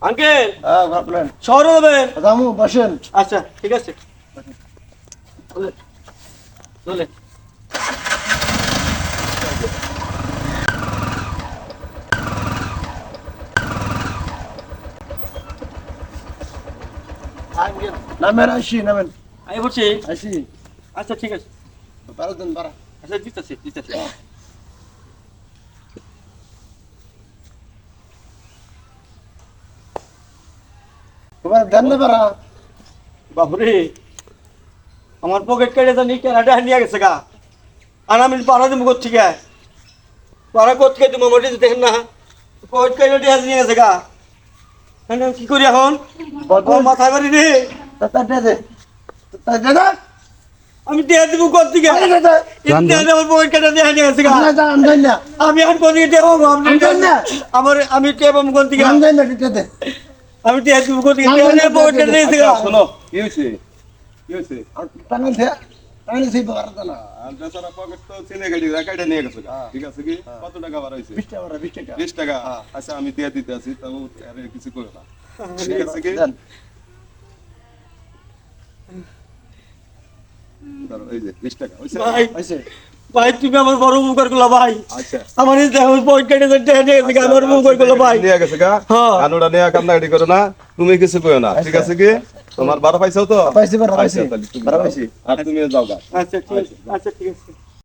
Uncle হ্যাঁ ভাবলেন শহরে যাবেন? রামু বসেন। আচ্ছা ঠিক আছে চলে চলে নামেন আসি নামেন আমি বলছি আসি আচ্ছা ঠিক আছে বারো দিন বারা আচ্ছা দিতেছি দিতেছি তোমার দেন না বারা বাবুরে আমার পকেট কেটে জানি কেনাটা নিয়ে গেছে গা আর আমি পাড়া দেবো কোথেকে পাড়া কোথেকে তুমি মোটি দেখেন না পকেট কেটে নিয়ে গেছে গা আমি কি করি এখন বদল মাথায় বাড়ি রে তা দে তা দে না আমি দিয়ে দিব কোথেকে আমার পকেট কেটে নিয়ে গেছে গা আমদান না আমি এখন কোথেকে দেবো আমার আমি টেবো কোন থেকে আমদান না দিতে দে আমি দিয়ে দিব কোথেকে পকেট কেটে নিয়েছে গা শোনো কি হয়েছে কি হয়েছে টানা দে টানা সেই বারা দানা আর বেচারা পকেট তো চিনে গাড়ি রাখাইটা নিয়ে গেছে ঠিক আছে কি কত টাকা বার হয়েছে 20 টাকা বারা 20 টাকা 20 টাকা আচ্ছা আমি দিয়ে দিতে আছি তাও আরে কিছু করো না ঠিক আছে কি দেন ধরো এই যে 20 টাকা হইছে ভাই হইছে ভাই তুমি আমার বড় উপকার করলো ভাই আচ্ছা আমার এই দেখো পকেট কেটে নিয়ে গেছে গা আমার উপকার করলো ভাই নিয়ে গেছে গা হ্যাঁ। আনোটা নিয়ে কান্নাকাটি করো না তুমি কিছু কইও না ঠিক আছে কি তোমার বারো পাইছো তো পাইছি বারা পাইছি আচ্ছা, তাহলে তুমি বারা যাও। পাইছি আর তুমি যাও গা আচ্ছা ঠিক আছে আচ্ছা ঠিক আছে